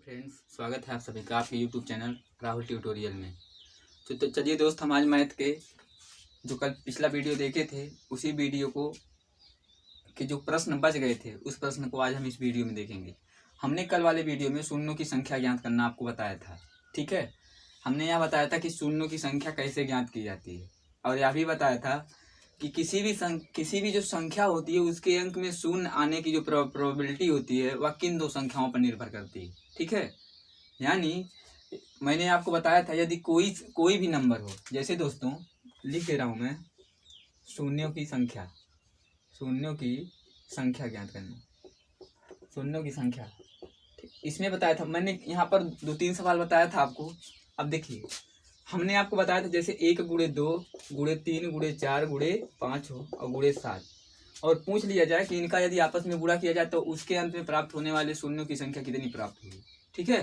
Friends, स्वागत है आप सभी का आपके यूट्यूब चैनल राहुल ट्यूटोरियल में। तो चलिए दोस्त, हम आज मैथ के जो कल पिछला वीडियो देखे थे उसी वीडियो को के जो प्रश्न बच गए थे उस प्रश्न को आज हम इस वीडियो में देखेंगे। हमने कल वाले वीडियो में शून्यों की संख्या ज्ञात करना आपको बताया था, ठीक है। हमने यह बताया था कि शून्यों की संख्या कैसे ज्ञात की जाती है, और यह भी बताया था कि किसी भी जो संख्या होती है उसके अंक में शून्य आने की जो प्रोबेबिलिटी होती है वह किन दो संख्याओं पर निर्भर करती है, ठीक है। यानी मैंने आपको बताया था यदि कोई भी नंबर हो, जैसे दोस्तों लिख दे रहा हूँ मैं, शून्यों की संख्या ज्ञात करना, शून्यों की संख्या। इसमें बताया था मैंने, यहाँ पर 2-3 सवाल बताया था आपको। अब देखिए, हमने आपको बताया था जैसे 1 × 2 × 3 × 4 × 5 हो और × 7, और पूछ लिया जाए कि इनका यदि आपस में गुणा किया जाए तो उसके अंत में प्राप्त होने वाले शून्यों की संख्या कितनी प्राप्त होगी, ठीक है।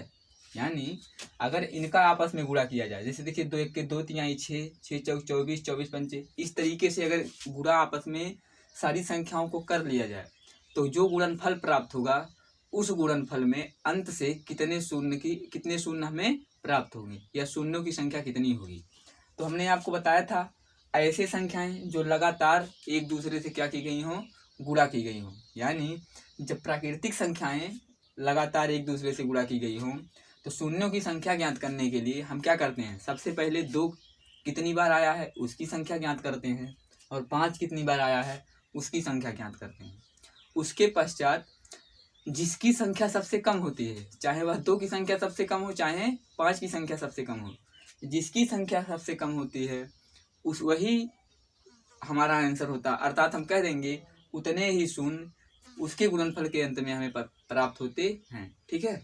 यानी अगर इनका आपस में गुणा किया जाए, जैसे देखिए 2 × 1 = 2, 3 × 6, 6 × 4 = 24, 24 × 5, इस तरीके से अगर गुणा आपस में सारी संख्याओं को कर लिया जाए तो जो गुणनफल प्राप्त होगा उस गुणनफल में अंत से कितने शून्य हमें प्राप्त होंगे या शून्यों की संख्या कितनी होगी। तो हमने आपको बताया था ऐसे संख्याएं जो लगातार एक दूसरे से क्या की गई हों, गुणा की गई हों। यानी जब प्राकृतिक संख्याएं लगातार एक दूसरे से गुणा की गई हों तो शून्यों की संख्या ज्ञात करने के लिए हम क्या करते हैं, सबसे पहले 2 कितनी बार आया है उसकी संख्या ज्ञात करते हैं, और 5 कितनी बार आया है उसकी संख्या ज्ञात करते हैं। उसके पश्चात जिसकी संख्या सबसे कम होती है, चाहे वह 2 की संख्या सबसे कम हो चाहे 5 की संख्या सबसे कम हो, जिसकी संख्या सबसे कम होती है वही हमारा आंसर होता है। अर्थात हम कह देंगे उतने ही शून्य उसके गुणनफल के अंत में हमें प्राप्त होते हैं, ठीक है।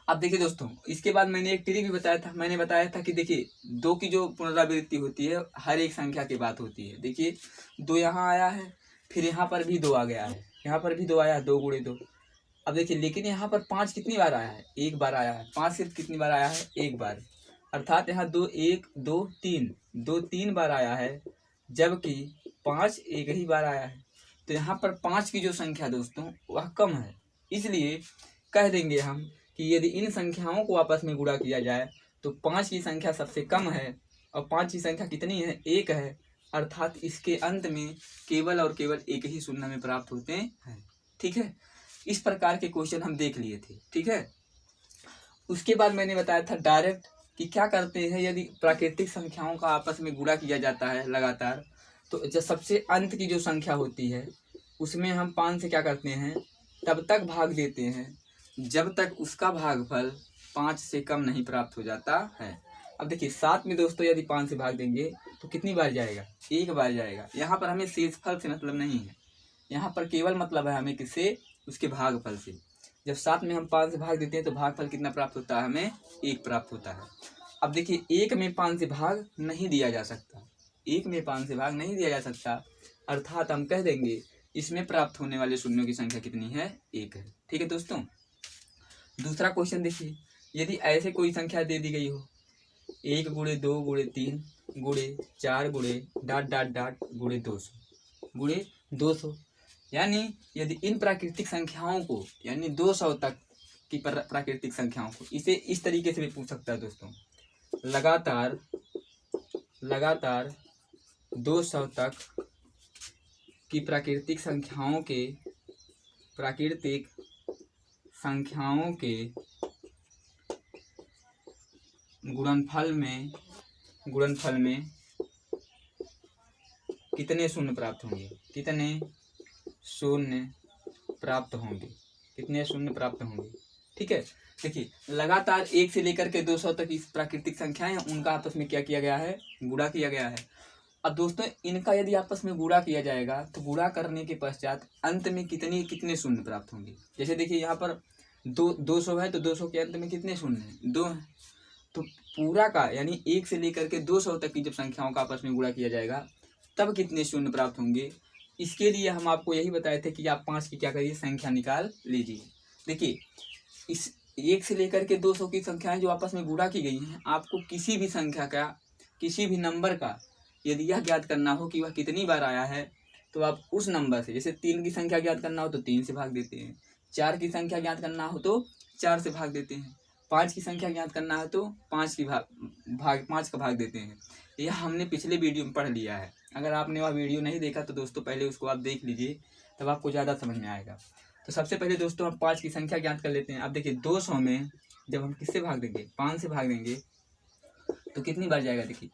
अब देखिए दोस्तों, इसके बाद मैंने एक ट्रिक भी बताया था। मैंने बताया था कि देखिए 2 की जो पुनरावृत्ति होती है हर एक संख्या की बात होती है। देखिए 2 यहाँ आया है, फिर यहाँ पर भी 2 आ गया है, यहाँ पर भी 2 आया है, 2 × 2। अब देखिए लेकिन यहाँ पर 5 कितनी बार आया है, 1 बार आया है। 5 से कितनी बार आया है, 1 बार। अर्थात यहाँ 2 1 2 3 2 3 बार आया है, जबकि 5 एक ही बार आया है। तो यहाँ पर 5 की जो संख्या दोस्तों वह कम है, इसलिए कह देंगे हम कि यदि इन संख्याओं को आपस में गुणा किया जाए तो 5 की संख्या सबसे कम है और 5 की संख्या कितनी है, 1 है। अर्थात इसके अंत में केवल और केवल एक ही शून्य में प्राप्त होते हैं, ठीक है। इस प्रकार के क्वेश्चन हम देख लिए थे, ठीक है। उसके बाद मैंने बताया था डायरेक्ट कि क्या करते हैं यदि प्राकृतिक संख्याओं का आपस में गुणा किया जाता है लगातार, तो जब सबसे अंत की जो संख्या होती है उसमें हम 5 से क्या करते हैं, तब तक भाग देते हैं जब तक उसका भागफल 5 से कम नहीं प्राप्त हो जाता है। अब देखिए 7 में दोस्तों यदि 5 से भाग देंगे तो कितनी बार जाएगा, 1 बार जाएगा। यहाँ पर हमें शेषफल से मतलब नहीं है, यहाँ पर केवल मतलब है हमें किससे, उसके भागफल से। जब 7 में हम 5 से भाग देते हैं तो भागफल कितना प्राप्त होता है, हमें 1 प्राप्त होता है। अब देखिए 1 में 5 से भाग नहीं दिया जा सकता, 1 में 5 से भाग नहीं दिया जा सकता। अर्थात हम कह देंगे इसमें प्राप्त होने वाले शून्यों की संख्या कितनी है, 1 है, ठीक है दोस्तों। दूसरा क्वेश्चन देखिए, यदि ऐसे कोई संख्या दे दी गई हो 1 × 2 × 3 × 4 × ... × 200, यानी यदि इन प्राकृतिक संख्याओं को, यानी 200 तक की प्राकृतिक संख्याओं को, इसे इस तरीके से भी पूछ सकता है दोस्तों, लगातार 200 तक की प्राकृतिक संख्याओं के गुणनफल में कितने शून्य प्राप्त होंगे, कितने शून्य प्राप्त होंगे, ठीक है। देखिए लगातार 1 से लेकर के 200 तक इस प्राकृतिक संख्याएं हैं, उनका आपस में क्या किया गया है, गुणा किया गया है। अब दोस्तों इनका यदि आपस में गुणा किया जाएगा तो गुणा करने के पश्चात अंत में कितने शून्य प्राप्त होंगे। जैसे देखिए यहाँ पर 200 है तो 200 के अंत में कितने शून्य हैं, 2 हैं। तो पूरा का यानी 1 से लेकर के 200 तक की जब संख्याओं का आपस में गुणा किया जाएगा तब कितने शून्य प्राप्त होंगे। इसके लिए हम आपको यही बताए थे कि आप 5 की क्या करिए, संख्या निकाल लीजिए। देखिए इस 1 से लेकर के 200 की संख्याएं जो आपस में गुणा की गई हैं, आपको किसी भी संख्या का, किसी भी नंबर का यदि यह ज्ञात करना हो कि वह कितनी बार आया है तो आप उस नंबर से, जैसे 3 की संख्या ज्ञात करना हो तो 3 से भाग देते हैं, 4 की संख्या ज्ञात करना हो तो 4 से भाग देते हैं। 5 की संख्या ज्ञात करना है तो 5 का भाग देते हैं। यह हमने पिछले वीडियो में पढ़ लिया है। अगर आपने वह वीडियो नहीं देखा तो दोस्तों पहले उसको आप देख लीजिए, तब आपको ज़्यादा समझ में आएगा। तो सबसे पहले दोस्तों हम 5 की संख्या ज्ञात कर लेते हैं। अब देखिए 200 में जब हम किससे भाग देंगे, 5 से भाग देंगे तो कितनी बार जाएगा। देखिए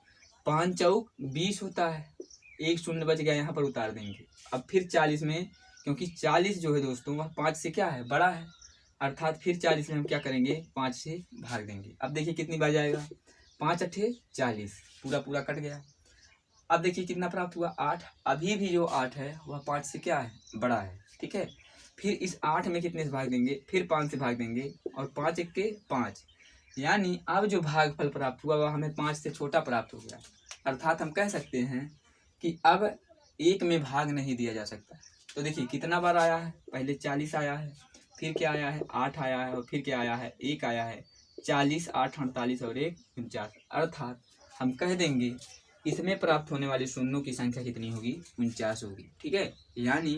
5 चौक 20 होता है, एक शून्य बच गया, यहाँ पर उतार देंगे। अब फिर 40 में, क्योंकि 40 जो है दोस्तों वह 5 से क्या है, बड़ा है, अर्थात फिर 40 में हम क्या करेंगे, 5 से भाग देंगे। अब देखिए कितनी बार जाएगा, 5 अट्ठे 40, पूरा कट गया। अब देखिए कितना प्राप्त हुआ, 8। अभी भी जो 8 है वह 5 से क्या है, बड़ा है, ठीक है। फिर इस 8 में कितने से भाग देंगे, फिर 5 से भाग देंगे, और 5 एक्के 5, यानी अब जो भागफल प्राप्त हुआ वह हमें 5 से छोटा प्राप्त हो गया। अर्थात हम कह सकते हैं कि अब 1 में भाग नहीं दिया जा सकता। तो देखिए कितना बार आया है, पहले 40 आया है, फिर क्या आया है, 8 आया है, और फिर क्या आया है, 1 आया है। 40, 8, 48 और 1 49। अर्थात हम कह देंगे इसमें प्राप्त होने वाली शून्यों की संख्या कितनी होगी, 49 होगी, ठीक है। यानी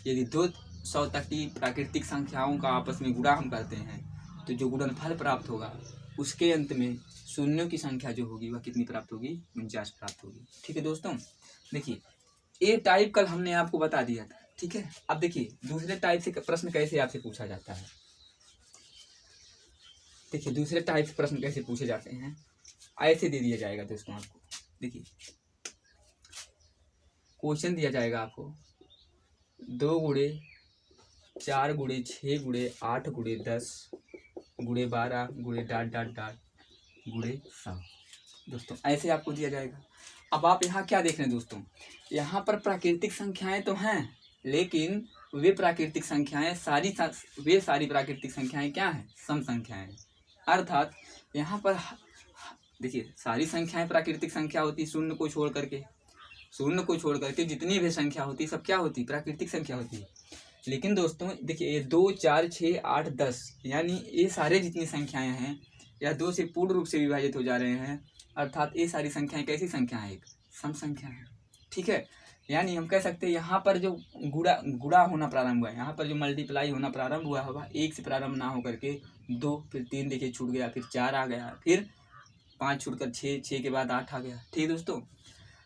यदि 200 तक की प्राकृतिक संख्याओं का आपस में गुणा हम करते हैं तो जो गुणनफल प्राप्त होगा उसके अंत में शून्यों की संख्या जो होगी वह कितनी प्राप्त होगी, 49 प्राप्त होगी, ठीक है दोस्तों। देखिए ए टाइप कल हमने आपको बता दिया था, ठीक है। अब देखिए दूसरे टाइप से प्रश्न कैसे आपसे पूछा जाता है। देखिए दूसरे टाइप से प्रश्न कैसे पूछे जाते हैं, ऐसे दे दिया जाएगा दोस्तों आपको। देखिए क्वेश्चन दिया जाएगा आपको 2 गुणे 4 गुणे 6 गुणे 8 गुणे 10 गुणे 12 गुणे ... गुणे 100। दोस्तों ऐसे आपको दिया जाएगा। अब आप यहाँ क्या देख रहे हैं दोस्तों, यहाँ पर प्राकृतिक संख्याएं तो हैं, लेकिन वे प्राकृतिक संख्याएं सारी प्राकृतिक संख्याएं क्या हैं, सम संख्याएं। अर्थात यहाँ पर देखिए सारी संख्याएं प्राकृतिक संख्या होती, शून्य को छोड़ करके जितनी भी संख्या होती सब क्या होती, प्राकृतिक संख्या होती। लेकिन दोस्तों देखिए ये 2, 4, 6, 8, 10 यानी ये सारे जितनी संख्याएं हैं यह 2 से पूर्ण रूप से विभाजित हो जा रहे हैं। अर्थात ये सारी संख्याएं कैसी संख्या है, एक सम संख्या है, ठीक है। यानी हम कह सकते हैं यहाँ पर जो गुणा होना प्रारंभ हुआ है, यहाँ पर जो मल्टीप्लाई होना प्रारंभ हुआ होगा 1 से प्रारंभ ना होकर के 2, फिर 3 देखिए छूट गया, फिर 4 आ गया, फिर 5 छूटकर 6, 6 के बाद 8 आ गया, ठीक है दोस्तों।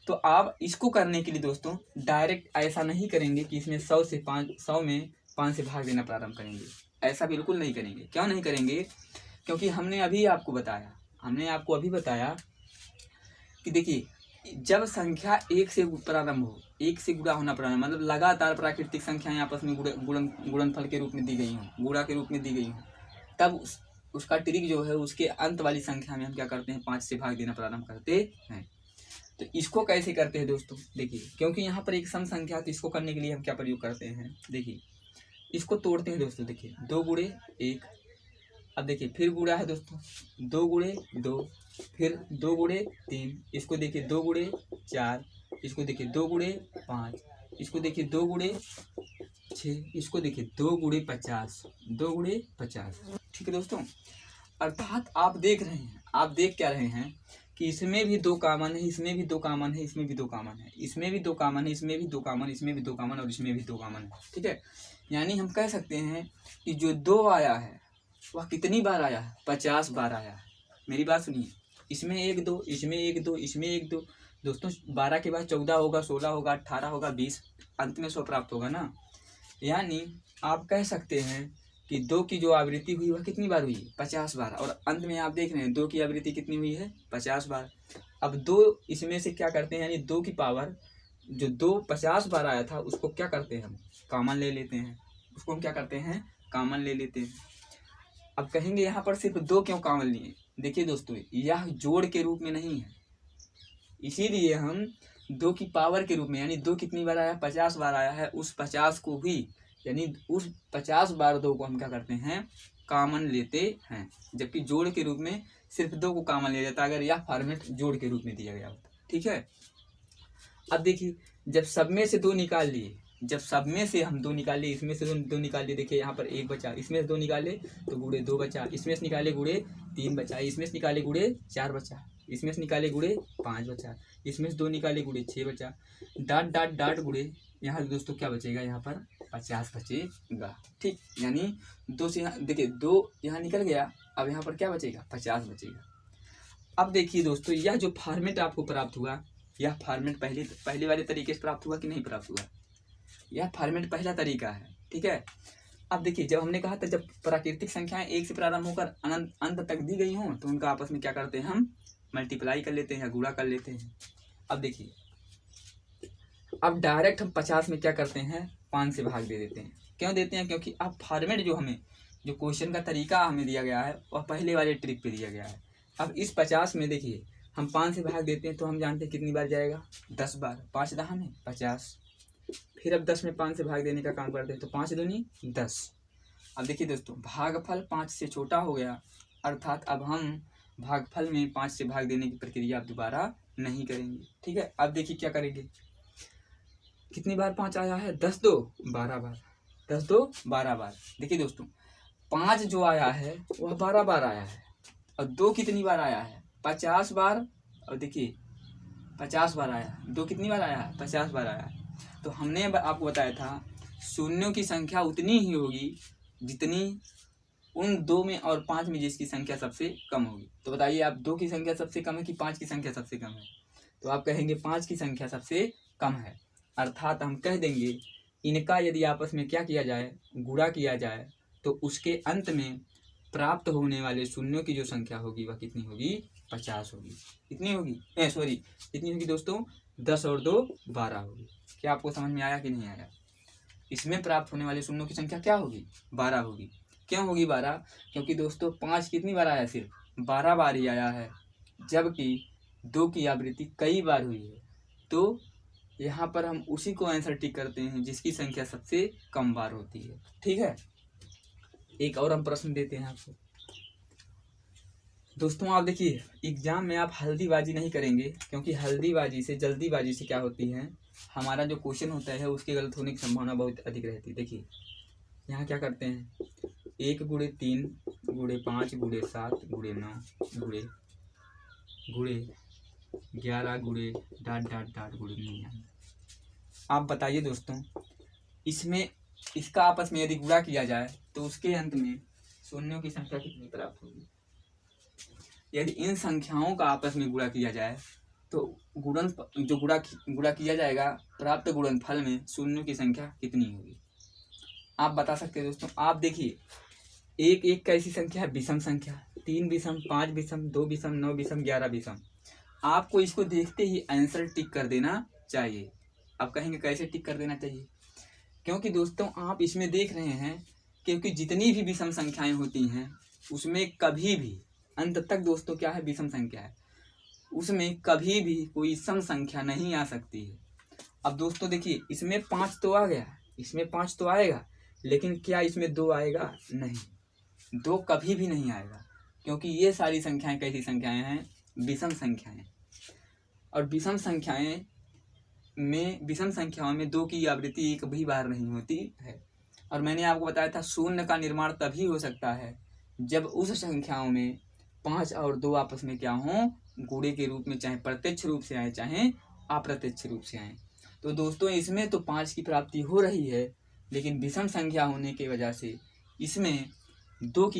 तो आप इसको करने के लिए दोस्तों डायरेक्ट ऐसा नहीं करेंगे कि इसमें 100 में 5 से भाग देना प्रारंभ करेंगे, ऐसा बिल्कुल नहीं करेंगे। क्यों नहीं करेंगे, क्योंकि हमने अभी आपको बताया कि देखिए जब संख्या 1 से प्रारंभ हो, 1 से गुणा होना प्रारंभ, मतलब लगातार प्राकृतिक संख्याएं आपस में गुणनफल के रूप में दी गई हों, गुणा के रूप में दी गई हों, तब उसका ट्रिक जो है उसके अंत वाली संख्या में हम क्या करते हैं, 5 से भाग देना प्रारंभ करते हैं। तो इसको कैसे करते हैं दोस्तों, देखिए क्योंकि यहाँ पर एक सम संख्या है तो इसको करने के लिए हम क्या प्रयोग करते हैं, देखिए इसको तोड़ते हैं दोस्तों। देखिए 2 गुणे 1, अब देखिए फिर गुणा है दोस्तों, 2 गुणे 2, फिर 2 गुणे 3, इसको देखिए 2 गुणे 4, इसको देखिए 2 गुणे 5, इसको देखिए 2 गुणे 6, इसको देखिए 2 गुणे 50, 2 गुणे 50, ठीक है दोस्तों। अर्थात आप देख क्या रहे हैं कि इसमें भी 2 कॉमन है, इसमें भी 2 कॉमन है, इसमें भी 2 कॉमन है, इसमें भी 2 कॉमन है, इसमें भी 2 कॉमन, इसमें भी 2 कॉमन और इसमें भी 2 कॉमन है, ठीक है। यानी हम कह सकते हैं कि जो 2 आया है वह कितनी बार आया है, 50 बार आया है। मेरी बात सुनिए, इसमें 1 2, इसमें 1 2, इसमें 1 2, दोस्तों 12 के बाद 14 होगा, 16 होगा, 18 होगा, 20, अंत में 100 प्राप्त होगा ना। यानी आप कह सकते हैं कि 2 की जो आवृत्ति हुई वह कितनी बार हुई, 50 बार, और अंत में आप देख रहे हैं 2 की आवृत्ति कितनी हुई है, 50 बार। अब 2 इसमें से क्या करते हैं, यानी 2 की पावर जो 2 50 बार आया था उसको क्या करते हैं, हम कॉमन ले लेते हैं, उसको हम क्या करते हैं, कॉमन ले लेते हैं। अब कहेंगे यहाँ पर सिर्फ 2 क्यों कॉमन लिए, देखिए दोस्तों यह जोड़ के रूप में नहीं है, इसीलिए हम 2 की पावर के रूप में, यानी 2 कितनी बार आया, 50 बार आया है, उस 50 को भी, यानी उस 50 बार 2 को हम क्या करते हैं, कॉमन लेते हैं। जबकि जोड़ के रूप में सिर्फ 2 को कॉमन ले जाता अगर यह फॉर्मेट जोड़ के रूप में दिया गया होता, ठीक है। अब देखिए जब सब में से 2 निकाल लिए, जब सब में से हम 2 निकाल लिए, इसमें से 2 निकाल लिए, देखिए यहाँ पर 1 बचा, इसमें से 2 निकाले तो गुणे 2 बचा, इसमें से निकाले गुणे 3 बचा, इसमें से निकाले गुणे 4 बचा, इसमें से निकाले गुणे 5 बचा, इसमें से 2 निकाले गुणे 6 बचा, डाट गुणे यहाँ दोस्तों क्या बचेगा, यहाँ पर 50 बचेगा। ठीक, यानी 2 से यहाँ देखिए 2 यहाँ निकल गया, अब यहाँ पर क्या बचेगा, 50 बचेगा। अब देखिए दोस्तों, यह जो फॉर्मेट आपको प्राप्त हुआ, यह फॉर्मेट पहले वाले तरीके से प्राप्त हुआ कि नहीं प्राप्त हुआ, यह फॉर्मेट पहला तरीका है। ठीक है, अब देखिए जब हमने कहा था जब प्राकृतिक संख्याएं 1 से प्रारंभ होकर अंत तक दी गई हों तो उनका आपस में क्या करते हैं, हम मल्टीप्लाई कर लेते हैं या गुणा कर लेते हैं। अब देखिए, अब डायरेक्ट हम 50 में क्या करते हैं, 5 से भाग दे देते हैं। क्यों देते हैं, क्योंकि अब फॉर्मेट जो क्वेश्चन का तरीका हमें दिया गया है वह पहले वाले ट्रिक पे दिया गया है। अब इस 50 में देखिए हम 5 से भाग देते हैं तो हम जानते हैं कितनी बार जाएगा, 10 बार। 5 दहा में 50, फिर अब 10 में 5 से भाग देने का काम करते हैं तो 5 दूनी 10। अब देखिए दोस्तों, भागफल 5 से छोटा हो गया, अर्थात अब हम भागफल में 5 से भाग देने की प्रक्रिया अब दोबारा नहीं करेंगे। ठीक है, अब देखिए क्या करेंगे, कितनी बार 5 आया है, 10 दो 12 बार, 10 दो 12 बार। देखिए दोस्तों, 5 जो आया है वह 12 बार आया है, और 2 कितनी बार आया है, 50 बार। और देखिए 50 बार आया है, 2 कितनी बार आया है, 50 बार आया है। तो हमने आपको बताया था शून्यों की संख्या उतनी ही होगी जितनी उन 2 में और 5 में जिसकी संख्या सबसे कम होगी। तो बताइए आप, 2 की संख्या सबसे कम है कि 5 की संख्या सबसे कम है, तो आप कहेंगे 5 की संख्या सबसे कम है। अर्थात हम कह देंगे इनका यदि आपस में क्या किया जाए, गुणा किया जाए, तो उसके अंत में प्राप्त होने वाले शून्यों की जो संख्या होगी वह कितनी होगी, 50 होगी। कितनी होगी, कितनी होगी दोस्तों, 10 और 2 12 होगी। क्या आपको समझ में आया कि नहीं आया? इसमें प्राप्त होने वाले शून्यों की संख्या क्या होगी, 12 होगी। क्यों होगी 12? क्योंकि दोस्तों 5 कितनी बार आया, सिर्फ 12 बार ही आया है, जबकि 2 की आवृत्ति कई बार हुई है। तो यहाँ पर हम उसी को आंसर टिक करते हैं जिसकी संख्या सबसे कम बार होती है। ठीक है, एक और हम प्रश्न देते हैं आपको। दोस्तों आप देखिए, एग्जाम में आप हल्दीबाजी नहीं करेंगे, क्योंकि हल्दीबाजी से जल्दीबाजी से क्या होती है, हमारा जो क्वेश्चन होता है उसके गलत होने की संभावना बहुत अधिक रहती है। देखिए यहाँ क्या करते हैं, 1 गुणे 3 गुणे 5 गुणे 7 गुणे 9 गुणे 11 गुणे ... गुणे 99। आप बताइए दोस्तों, इसमें इसका आपस में यदि गुणा किया जाए तो उसके अंत में शून्यों की संख्या कितनी प्राप्त होगी? यदि इन संख्याओं का आपस में गुणा किया जाए तो गुणा किया जाएगा, प्राप्त गुणनफल में शून्यों की संख्या कितनी होगी? आप बता सकते हैं दोस्तों। आप देखिए, 1 कैसी संख्या है, विषम संख्या, 3 विषम, 5 विषम, 2 विषम, 9 विषम, 11 विषम। आपको इसको देखते ही आंसर टिक कर देना चाहिए। आप कहेंगे कैसे टिक कर देना चाहिए? क्योंकि दोस्तों आप इसमें देख रहे हैं, क्योंकि जितनी भी विषम संख्याएं होती हैं उसमें कभी भी अंत तक दोस्तों क्या है, विषम संख्या है, उसमें कभी भी कोई सम संख्या नहीं आ सकती है। अब दोस्तों देखिए, इसमें 5 तो आ गया, इसमें 5 तो आएगा, लेकिन क्या इसमें 2 आएगा? नहीं, 2 कभी भी नहीं आएगा, क्योंकि ये सारी संख्याएं कैसी संख्याएं हैं, विषम संख्याएं। और विषम संख्याओं में 2 की आवृत्ति एक भी बार नहीं होती है। और मैंने आपको बताया था शून्य का निर्माण तभी हो सकता है जब उस संख्याओं में 5 और 2 आपस में क्या हों, गुणे के रूप में, चाहे प्रत्यक्ष रूप से आए चाहे अप्रत्यक्ष रूप से आए। तो दोस्तों इसमें तो 5 की प्राप्ति हो रही है, लेकिन विषम संख्या होने की वजह से इसमें 2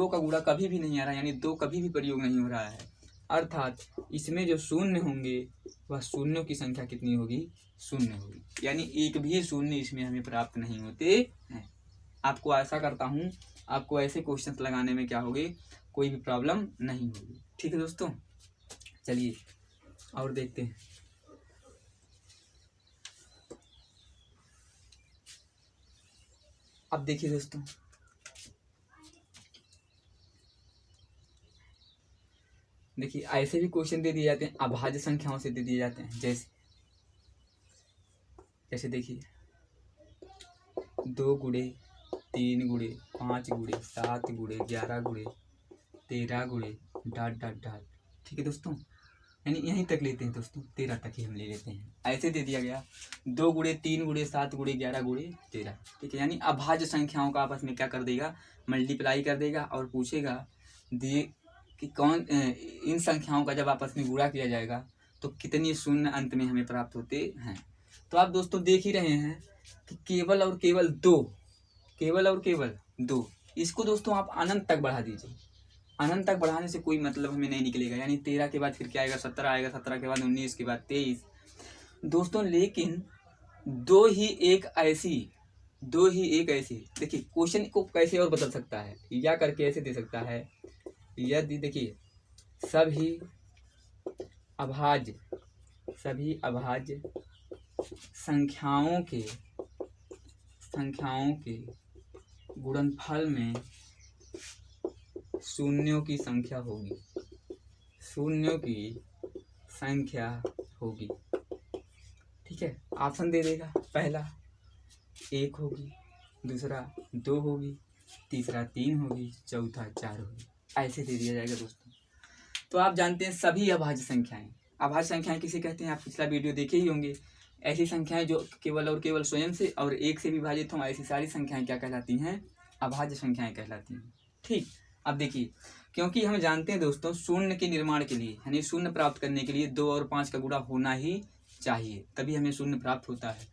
का गुणा कभी भी नहीं आ रहा, यानी 2 कभी भी प्रयोग नहीं हो रहा है। अर्थात इसमें जो शून्य होंगे वह शून्यों की संख्या कितनी होगी, शून्य होगी, यानी एक भी शून्य इसमें हमें प्राप्त नहीं होते हैं। आपको आशा करता हूँ आपको ऐसे क्वेश्चंस लगाने में क्या होगी, कोई भी प्रॉब्लम नहीं होगी। ठीक है दोस्तों, चलिए और देखते हैं। अब देखिए दोस्तों, देखिए ऐसे भी क्वेश्चन दे दिए जाते हैं, अभाज्य संख्याओं से दे दिए जाते हैं। जैसे देखिए 2 गुणे 3 गुणे 5 गुणे 7 गुणे 11 गुणे 13 गुणे ... ठीक है दोस्तों, यानी यहीं तक लेते हैं दोस्तों, 13 तक ही हम ले लेते हैं। ऐसे दे दिया गया 2 गुणे 3 गुणे 7 गुणे 11 गुणे 13। ठीक है, यानी अभाज्य संख्याओं का आपस में क्या कर देगा, मल्टीप्लाई कर देगा, और पूछेगा दिए कि कौन इन संख्याओं का जब आपस में गुणा किया जाएगा तो कितनी शून्य अंत में हमें प्राप्त होते हैं। तो आप दोस्तों देख ही रहे हैं कि केवल और केवल दो, केवल और केवल दो, इसको दोस्तों आप अनंत तक बढ़ा दीजिए। अनंत तक बढ़ाने से कोई मतलब हमें नहीं निकलेगा, यानी 13 के बाद फिर क्या आएगा, 17 आएगा, 17 के बाद 19, के बाद 23 दोस्तों। लेकिन दो ही एक ऐसी देखिए क्वेश्चन को कैसे और बदल सकता है, या करके ऐसे दे सकता है, यदि देखिए सभी अभाज्य संख्याओं के गुणनफल में शून्यों की संख्या होगी, ठीक है। ऑप्शन दे देगा, पहला 1 होगी, दूसरा 2 होगी, तीसरा 3 होगी, चौथा 4 होगी, ऐसे दे दिया जाएगा दोस्तों। तो आप जानते हैं सभी अभाज्य संख्याएं किसे कहते हैं, आप पिछला वीडियो देखे ही होंगे। ऐसी संख्याएं जो केवल और केवल स्वयं से और एक से विभाजित हों, ऐसी सारी संख्याएं क्या कहलाती हैं, अभाज्य संख्याएं कहलाती हैं, ठीक। अब देखिए, क्योंकि हम जानते हैं दोस्तों शून्य के निर्माण के लिए, यानी शून्य प्राप्त करने के लिए 2 और 5 का गुणा होना ही चाहिए, तभी हमें शून्य प्राप्त होता है।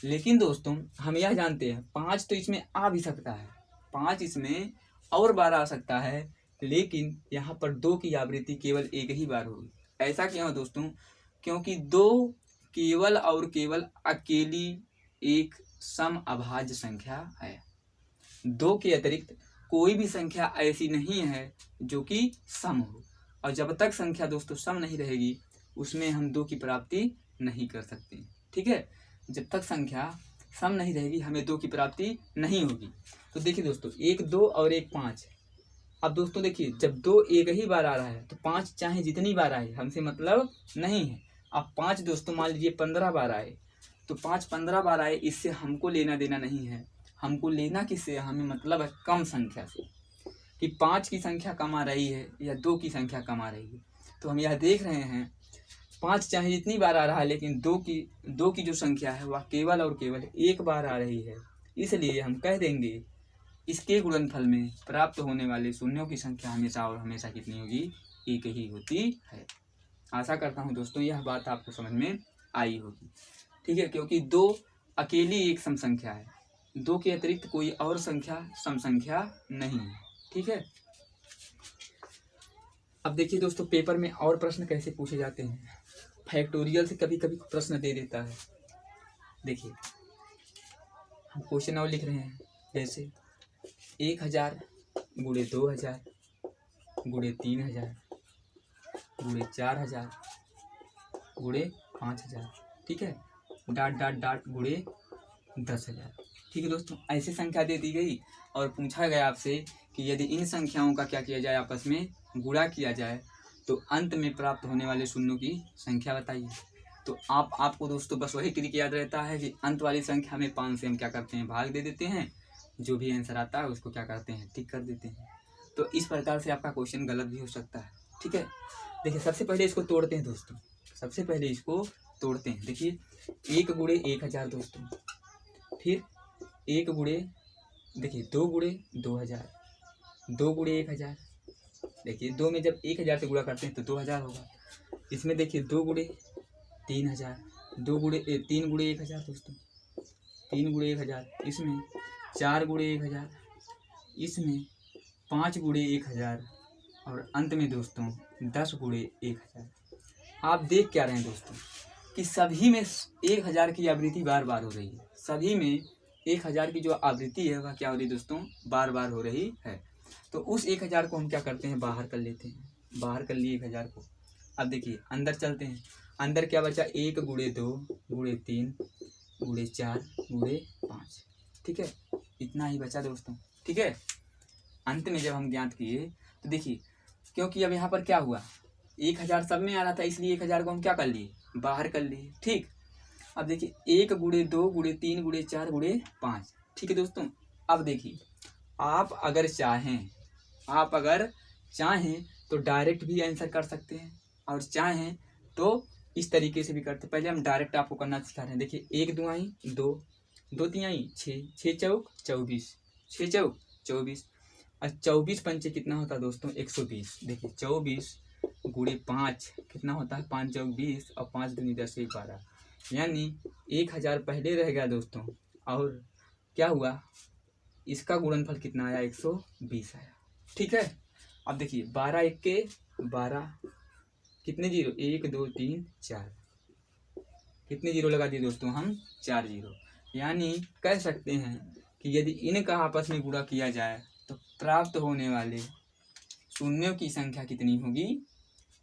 लेकिन दोस्तों हम यह जानते हैं 5 तो इसमें आ भी सकता है, 5 इसमें और बार आ सकता है, लेकिन यहाँ पर 2 की आवृत्ति केवल एक ही बार होगी। ऐसा क्यों दोस्तों, क्योंकि 2 केवल और केवल अकेली एक सम अभाज्य संख्या है। 2 के अतिरिक्त कोई भी संख्या ऐसी नहीं है जो कि सम हो, और जब तक संख्या दोस्तों सम नहीं रहेगी उसमें हम 2 की प्राप्ति नहीं कर सकते, ठीक है। जब तक संख्या सम नहीं रहेगी हमें 2 की प्राप्ति नहीं होगी। तो देखिए दोस्तों 1 2 और 1 5। अब दोस्तों देखिए जब 2 एक ही बार आ रहा है तो 5 चाहे जितनी बार आए हमसे मतलब नहीं है। अब 5 दोस्तों मान लीजिए 15 बार आए, तो 5 15 बार आए, इससे हमको लेना देना नहीं है। हमको लेना किससे, हमें मतलब है कम संख्या से, कि 5 की संख्या कम आ रही है या 2 की संख्या कम आ रही है। तो हम यह देख रहे हैं 5 चाहे जितनी बार आ रहा है, लेकिन 2 की जो संख्या है वह केवल और केवल एक बार आ रही है। इसलिए हम कह देंगे इसके गुणनफल में प्राप्त होने वाले शून्यों की संख्या हमेशा और हमेशा कितनी होगी, एक ही होती है। आशा करता हूँ दोस्तों यह बात आपको समझ में आई होगी, ठीक है। क्योंकि 2 अकेली एक सम संख्या है, 2 के अतिरिक्त कोई और संख्या सम संख्या नहीं है, ठीक है। अब देखिए दोस्तों पेपर में और प्रश्न कैसे पूछे जाते हैं, फैक्टोरियल से कभी कभी प्रश्न दे देता है। देखिए हम क्वेश्चन और लिख रहे हैं, जैसे 1000 गुणे 2000 गुणे 3000 गुणे 4000 गुणे 5000, ठीक है, डाट डाट डाट गुणे 10,000, ठीक है दोस्तों। ऐसी संख्या दे दी गई और पूछा गया आपसे कि यदि इन संख्याओं का क्या किया जाए, आपस में गुणा किया जाए तो अंत में प्राप्त होने वाले शून्यों की संख्या बताइए। तो आपको दोस्तों बस वही ट्रिक याद रहता है कि अंत वाली संख्या में 5 से हम क्या करते हैं, भाग दे देते हैं, जो भी आंसर आता है उसको क्या करते हैं, टिक कर देते हैं। तो इस प्रकार से आपका क्वेश्चन गलत भी हो सकता है, ठीक है। देखिए सबसे पहले इसको तोड़ते हैं दोस्तों, सबसे पहले इसको तोड़ते हैं। देखिए 1 गुणे 1000 दोस्तों, फिर 1 गुणे, देखिए 2 गुणे 2000, 2 गुणे 1000, देखिए 2 में जब 1000 से गुणा करते हैं तो 2000 होगा। इसमें देखिए 2 गुणे 3000, 3 गुणे 1000 दोस्तों, 3 गुणे 1000, इसमें 4 गुणे 1000, इसमें 5 गुणे 1000 और अंत में दोस्तों 10 गुणे 1000। आप देख क्या रहे हैं दोस्तों कि सभी में 1000 की आवृत्ति बार बार हो रही है, सभी में 1000 की जो आवृत्ति है वह क्या हो रही है दोस्तों, बार बार हो रही है। तो उस 1000 को हम क्या करते हैं, बाहर कर लेते हैं, बाहर कर लिए 1000 को। अब देखिए अंदर चलते हैं, अंदर क्या बचा, 1 गुणे 2 गुणे 3 गुणे 4 गुणे 5, ठीक है, इतना ही बचा दोस्तों, ठीक है। अंत में जब हम ज्ञात किए तो देखिए क्योंकि अब यहाँ पर क्या हुआ, 1000 सब में आ रहा था, इसलिए 1000 को हम क्या कर लिए, बाहर कर लिए, ठीक। अब देखिए 1 गुणे 2 गुणे 3 गुणे 4 गुणे 5, ठीक है दोस्तों। अब देखिए आप अगर चाहें तो डायरेक्ट भी आंसर कर सकते हैं और चाहें तो इस तरीके से भी करते। पहले हम डायरेक्ट आपको करना सिखा रहे हैं। देखिए 1 दुआई 2, 2 तिहाई 6, 6 चौक 24, 6 चौक 24 और 24 पंचे कितना होता है दोस्तों, 120। देखिए 24 गुणे 5 कितना होता है, 5 चौक 20 और 5 दूनी 10 1 12, यानी 1000 पहले रह गया दोस्तों और क्या हुआ, इसका गुणनफल कितना आया, 120 आया। ठीक है, अब देखिए 12 एक के 12, कितने जीरो, 1 2 3 4, कितने जीरो लगा दिए दोस्तों हम, 4 जीरो। यानी कह सकते हैं कि यदि इनका आपस में गुणा किया जाए तो प्राप्त होने वाले शून्यों की संख्या कितनी होगी,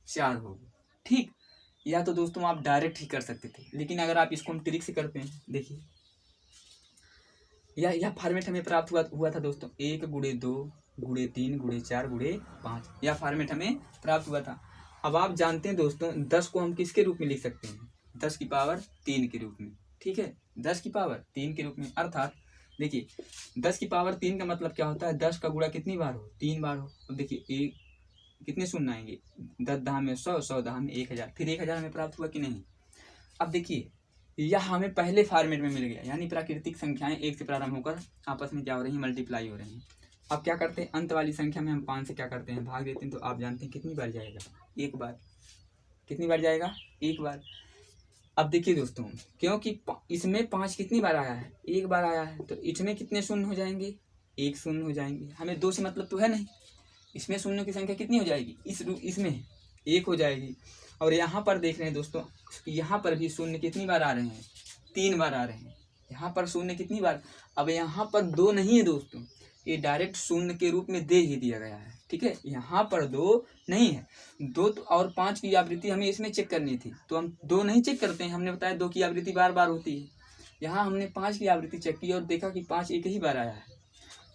4 होगी। ठीक, या तो दोस्तों आप डायरेक्ट ही कर सकते थे, लेकिन अगर आप इसको हम ट्रिक से करते हैं, देखिए यह फॉर्मेट हमें प्राप्त हुआ था दोस्तों, 1 गुणे 2 गुणे 3 गुणे 4 गुणे 5, यह फॉर्मेट हमें प्राप्त हुआ था। अब आप जानते हैं दोस्तों 10 को हम किसके रूप में लिख सकते हैं, 10 की पावर 3 के रूप में। ठीक है, 10 की पावर 3 के रूप में, अर्थात देखिए 10 की पावर 3 का मतलब क्या होता है, 10 का गुणा कितनी बार हो, 3 बार हो। अब देखिए एक कितने शून्य आएंगे, 10 दहा में 100, 100 दहा में 1000, फिर 1000 हमें प्राप्त हुआ कि नहीं। अब देखिए यह हमें पहले फॉर्मेट में मिल गया, यानी प्राकृतिक संख्याएं 1 से प्रारंभ होकर आपस में क्या हो रही हैं, मल्टीप्लाई हो रही हैं। अब क्या करते हैं, अंत वाली संख्या में हम 5 से क्या करते हैं, भाग देते हैं। तो आप जानते हैं कितनी बार जाएगा, एक बार। कितनी बार जाएगा, एक बार। अब देखिए दोस्तों, क्योंकि इसमें 5 कितनी बार आया है, एक बार आया है, तो इसमें कितने शून्य हो जाएंगे, 1 शून्य हो जाएंगे। हमें 2 से मतलब तो है नहीं, इसमें शून्य की संख्या कितनी हो जाएगी, इसमें 1 हो जाएगी। और यहाँ पर देख रहे हैं दोस्तों, यहाँ पर भी शून्य कितनी बार आ रहे हैं, 3 बार आ रहे हैं। यहाँ पर शून्य कितनी बार, अब यहाँ पर 2 नहीं है दोस्तों, ये डायरेक्ट शून्य के रूप में दे ही दिया गया है। ठीक है, यहाँ पर 2 नहीं है, 2 और 5 की आवृत्ति हमें इसमें चेक करनी थी, तो हम 2 नहीं चेक करते हैं, हमने बताया 2 की आवृत्ति बार बार होती है। यहाँ हमने 5 की आवृत्ति चेक की और देखा कि 5 एक ही बार आया है,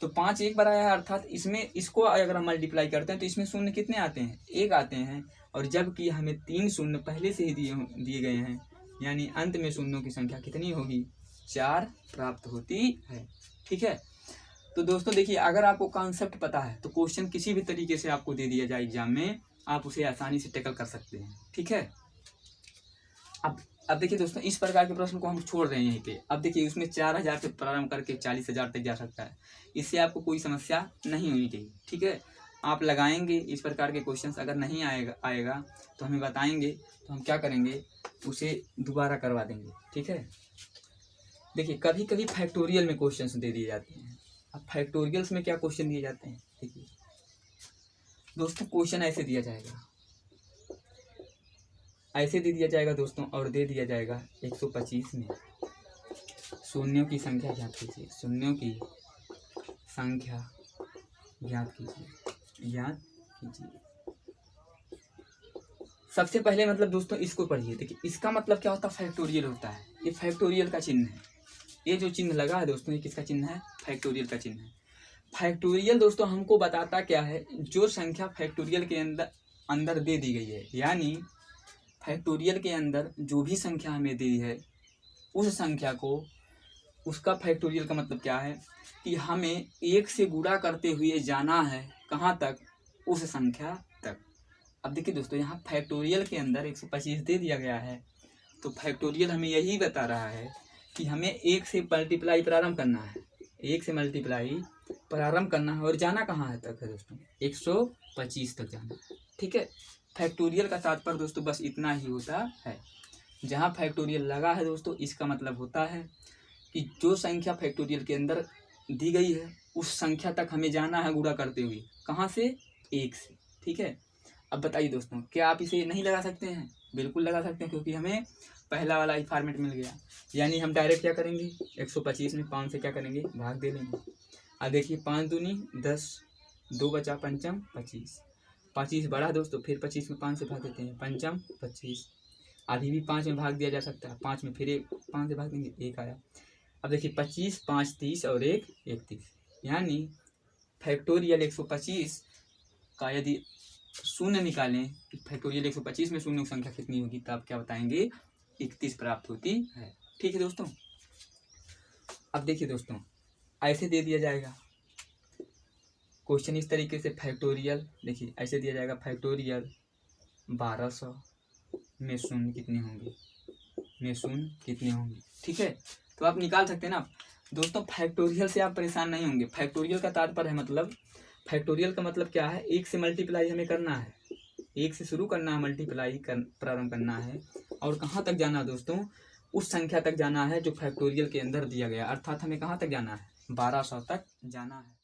तो 5 एक बार आया है, अर्थात इसमें इसको अगर हम मल्टीप्लाई करते हैं तो इसमें शून्य कितने आते हैं, 1 आते हैं। और जबकि हमें 3 शून्य पहले से ही दिए गए हैं, यानी अंत में शून्यों की संख्या कितनी होगी, 4 प्राप्त होती है। ठीक है, तो दोस्तों देखिए अगर आपको कॉन्सेप्ट पता है तो क्वेश्चन किसी भी तरीके से आपको दे दिया जाए एग्जाम में, आप उसे आसानी से टैकल कर सकते हैं। ठीक है, अब देखिए दोस्तों, इस प्रकार के प्रश्न को हम छोड़ रहे हैं यहीं पे। अब देखिए उसमें 4000 से प्रारंभ करके 40,000 तक जा सकता है, इससे आपको कोई समस्या नहीं होनी चाहिए। ठीक है, आप लगाएंगे इस प्रकार के क्वेश्चंस, अगर नहीं आएगा तो हमें बताएंगे, तो हम क्या करेंगे, उसे दोबारा करवा देंगे। ठीक है, देखिए कभी कभी फैक्टोरियल में क्वेश्चंस दे दिए जाते हैं। अब फैक्टोरियल्स में क्या क्वेश्चन दिए जाते हैं, देखिए दोस्तों क्वेश्चन ऐसे दिया जाएगा, ऐसे दे दिया जाएगा दोस्तों, और दे दिया जाएगा 125 में शून्यों की संख्या ज्ञात कीजिए, शून्यों की संख्या ज्ञात कीजिए। सबसे पहले मतलब दोस्तों इसको पढ़िए, देखिए इसका मतलब क्या होता है, फैक्टोरियल होता है। ये फैक्टोरियल का चिन्ह है, ये जो चिन्ह लगा है दोस्तों, ये किसका चिन्ह है, फैक्टोरियल का चिन्ह है। फैक्टोरियल दोस्तों हमको बताता क्या है, जो संख्या फैक्टोरियल के अंदर दे दी गई है, यानी फैक्टोरियल के अंदर जो भी संख्या हमें दी है उस संख्या को, उसका फैक्टोरियल का मतलब क्या है कि हमें 1 से गुणा करते हुए जाना है कहाँ तक, उस संख्या तक। अब देखिए दोस्तों, यहाँ फैक्टोरियल के अंदर 125 दे दिया गया है, तो फैक्टोरियल हमें यही बता रहा है कि हमें 1 से मल्टीप्लाई प्रारंभ करना है, 1 से मल्टीप्लाई प्रारंभ करना है, और जाना कहाँ है तक है दोस्तों, 125 तक जाना है। ठीक है, फैक्टोरियल का तात्पर्य दोस्तों बस इतना ही होता है। जहाँ फैक्टोरियल लगा है दोस्तों, इसका मतलब होता है कि जो संख्या फैक्टोरियल के अंदर दी गई है उस संख्या तक हमें जाना है गुणा करते हुए, कहाँ से, 1 से। ठीक है, अब बताइए दोस्तों, क्या आप इसे नहीं लगा सकते हैं, बिल्कुल लगा सकते हैं, क्योंकि हमें पहला वाला ही फॉर्मेट मिल गया। यानी हम डायरेक्ट क्या करेंगे, 125 में 5 से क्या करेंगे, भाग दे लेंगे। अब देखिए 5 दूनी 10, 2 बचा पंचम 25, 25 बढ़ा दोस्तों, फिर 25 में 5 से भाग देते हैं, पंचम 25। अभी भी 5 में भाग दिया जा सकता है, 5 में फिर 5 से भाग देंगे, 1 आया। अब देखिए 25, 5 30 और 1 31, यानी फैक्टोरियल 125 का यदि शून्य निकालें, फैक्टोरियल 125 में शून्य की संख्या कितनी होगी, तो आप क्या बताएंगे, 31 प्राप्त होती है। ठीक है दोस्तों, अब देखिए दोस्तों ऐसे दे दिया जाएगा क्वेश्चन इस तरीके से, फैक्टोरियल देखिए ऐसे दिया जाएगा, फैक्टोरियल 1200 में शून्य कितने होंगे, ठीक है, तो आप निकाल सकते हैं ना दोस्तों। फैक्टोरियल से आप परेशान नहीं होंगे, फैक्टोरियल का तात्पर्य है, मतलब फैक्टोरियल का मतलब क्या है, 1 से मल्टीप्लाई हमें करना है, 1 से शुरू करना है, मल्टीप्लाई प्रारंभ करना है, और कहाँ तक जाना है दोस्तों, उस संख्या तक जाना है जो फैक्टोरियल के अंदर दिया गया, अर्थात हमें कहाँ तक जाना है, 1200 तक जाना है।